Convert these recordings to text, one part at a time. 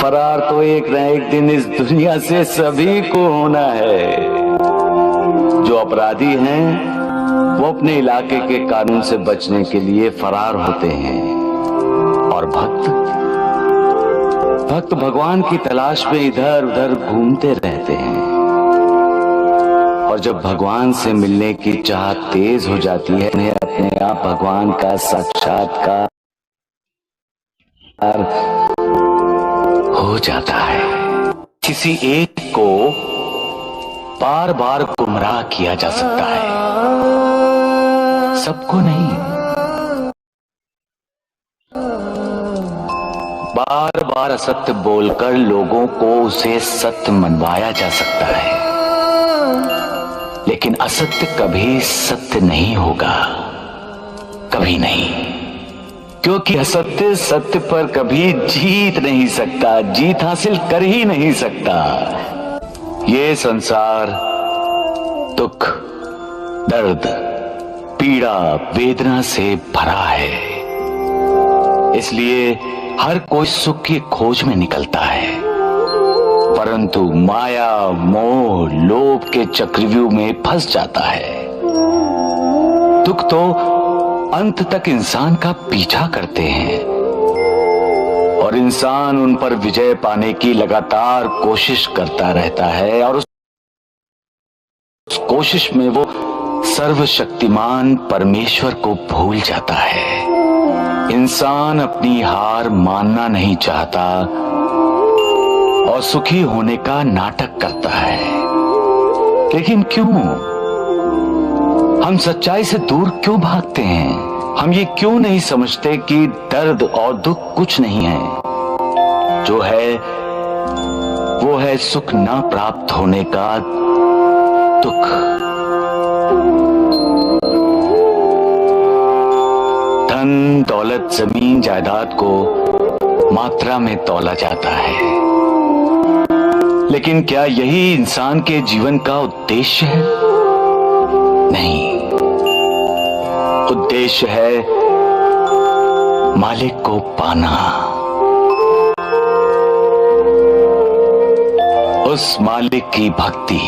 फरार तो एक न एक दिन इस दुनिया से सभी को होना है। जो अपराधी हैं वो अपने इलाके के कानून से बचने के लिए फरार होते हैं और भक्त भगवान की तलाश में इधर उधर घूमते रहते हैं। और जब भगवान से मिलने की चाहत तेज हो जाती है, उन्हें अपने आप भगवान का साक्षात्कार हो जाता है। किसी एक को बार बार गुमराह किया जा सकता है, सबको नहीं। बार बार असत्य बोलकर लोगों को उसे सत्य मनवाया जा सकता है, लेकिन असत्य कभी सत्य नहीं होगा, कभी नहीं। क्योंकि असत्य सत्य पर कभी जीत नहीं सकता, जीत हासिल कर ही नहीं सकता। ये संसार दुख, दर्द, पीड़ा, वेदना से भरा है। इसलिए हर कोई सुख की खोज में निकलता है, परंतु माया, मोह, लोभ के चक्रव्यूह में फंस जाता है। दुख तो अंत तक इंसान का पीछा करते हैं और इंसान उन पर विजय पाने की लगातार कोशिश करता रहता है, और उस कोशिश में वो सर्वशक्तिमान परमेश्वर को भूल जाता है। इंसान अपनी हार मानना नहीं चाहता और सुखी होने का नाटक करता है। लेकिन क्यों? हम सच्चाई से दूर क्यों भागते हैं? हम ये क्यों नहीं समझते कि दर्द और दुख कुछ नहीं है? जो है वो है सुख ना प्राप्त होने का दुख। धन, दौलत, जमीन, जायदाद को मात्रा में तौला जाता है, लेकिन क्या यही इंसान के जीवन का उद्देश्य है? नहीं, उद्देश्य है मालिक को पाना, उस मालिक की भक्ति,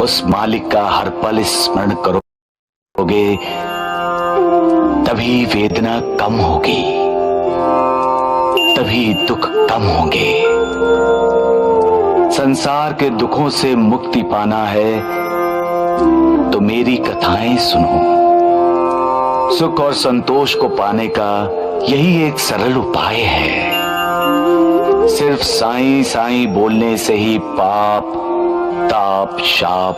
उस मालिक का हर पल स्मरण करोगे तभी वेदना कम होगी, तभी दुख कम होंगे। संसार के दुखों से मुक्ति पाना है तो मेरी कथाएं सुनो। सुख और संतोष को पाने का यही एक सरल उपाय है। सिर्फ साईं साईं बोलने से ही पाप, ताप, शाप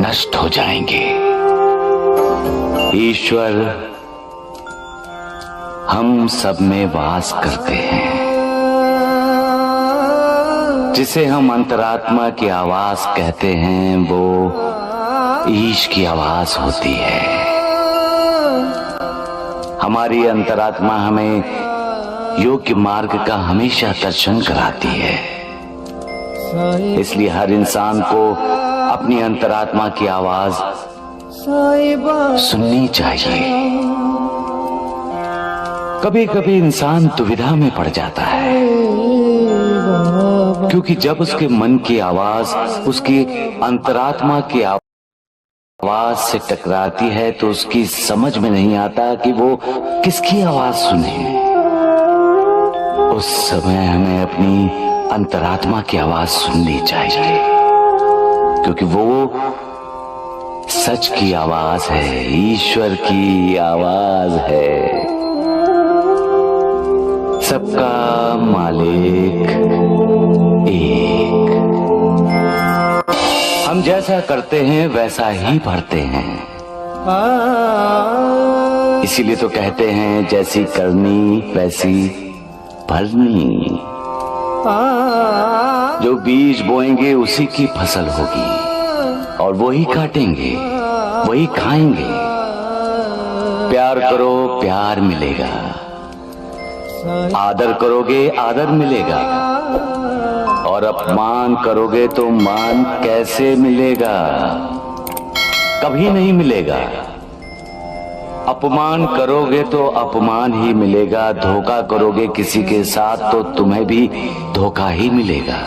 नष्ट हो जाएंगे। ईश्वर हम सब में वास करते हैं। जिसे हम अंतरात्मा की आवाज कहते हैं, वो ईश की आवाज होती है। हमारी अंतरात्मा हमें योग्य मार्ग का हमेशा दर्शन कराती है। इसलिए हर इंसान को अपनी अंतरात्मा की आवाज सुननी चाहिए। कभी कभी इंसान दुविधा में पड़ जाता है, क्योंकि जब उसके मन की आवाज उसकी अंतरात्मा की आवाज से टकराती है तो उसकी समझ में नहीं आता कि वो किसकी आवाज सुने। उस समय हमें अपनी अंतरात्मा की आवाज सुननी चाहिए, क्योंकि वो सच की आवाज है, ईश्वर की आवाज है। सबका मालिक एक। हम जैसा करते हैं वैसा ही भरते हैं। इसीलिए तो कहते हैं जैसी करनी वैसी भरनी। जो बीज बोएंगे उसी की फसल होगी, और वही काटेंगे, वही खाएंगे। प्यार करो, प्यार मिलेगा। आदर करोगे, आदर मिलेगा। और अपमान करोगे तो मान कैसे मिलेगा? कभी नहीं मिलेगा। अपमान करोगे तो अपमान ही मिलेगा, धोखा करोगे किसी के साथ तो तुम्हें भी धोखा ही मिलेगा।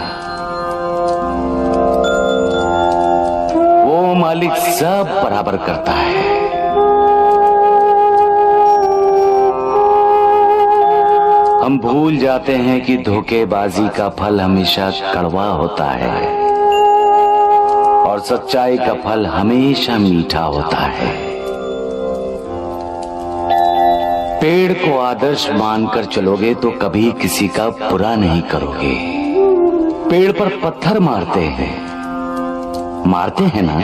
वो मालिक सब बराबर करता है। हम भूल जाते हैं कि धोखेबाजी का फल हमेशा कड़वा होता है और सच्चाई का फल हमेशा मीठा होता है। पेड़ को आदर्श मानकर चलोगे तो कभी किसी का बुरा नहीं करोगे। पेड़ पर पत्थर मारते हैं ना,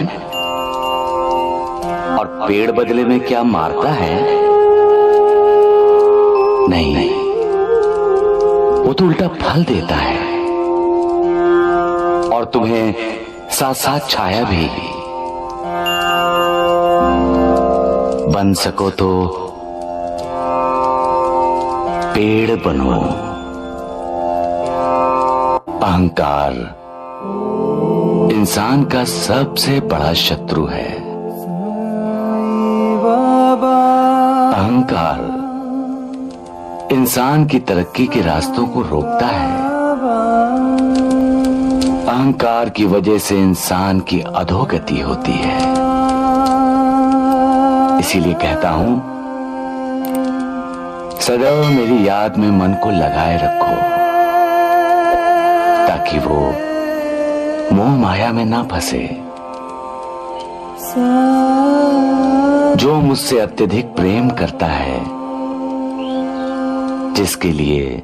और पेड़ बदले में क्या मारता है? नहीं, वो तो उल्टा फल देता है और तुम्हें साथ साथ छाया भी। बन सको तो पेड़ बनो। अहंकार इंसान का सबसे बड़ा शत्रु है। अहंकार इंसान की तरक्की के रास्तों को रोकता है। अहंकार की वजह से इंसान की अधोगति होती है। इसीलिए कहता हूं, सदैव मेरी याद में मन को लगाए रखो ताकि वो मोह माया में ना फंसे। जो मुझसे अत्यधिक प्रेम करता है, जिसके लिए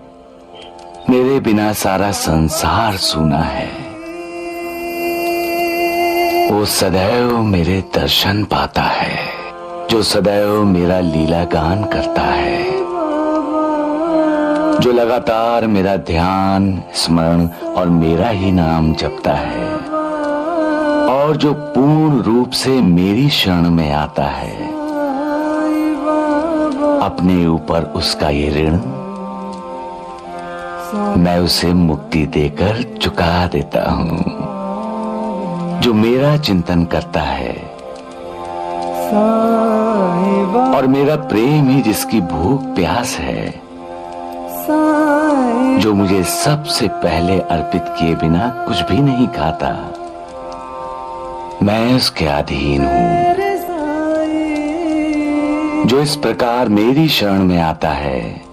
मेरे बिना सारा संसार सूना है, वो सदैव मेरे दर्शन पाता है। जो सदैव मेरा लीला गान करता है, जो लगातार मेरा ध्यान स्मरण और मेरा ही नाम जपता है, और जो पूर्ण रूप से मेरी शरण में आता है, अपने ऊपर उसका ये ऋण मैं उसे मुक्ति देकर चुका देता हूं। जो मेरा चिंतन करता है और मेरा प्रेम ही जिसकी भूख प्यास है, जो मुझे सबसे पहले अर्पित किए बिना कुछ भी नहीं खाता, मैं उसके अधीन हूं। जो इस प्रकार मेरी शरण में आता है,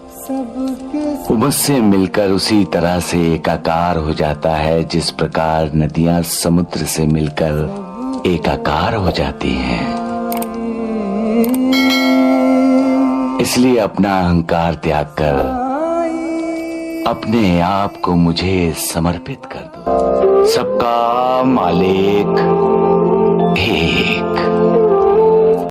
वो मुझसे मिलकर उसी तरह से एकाकार हो जाता है जिस प्रकार नदियां समुद्र से मिलकर एकाकार हो जाती हैं। इसलिए अपना अहंकार त्याग कर अपने आप को मुझे समर्पित कर दो। सबका मालिक एक।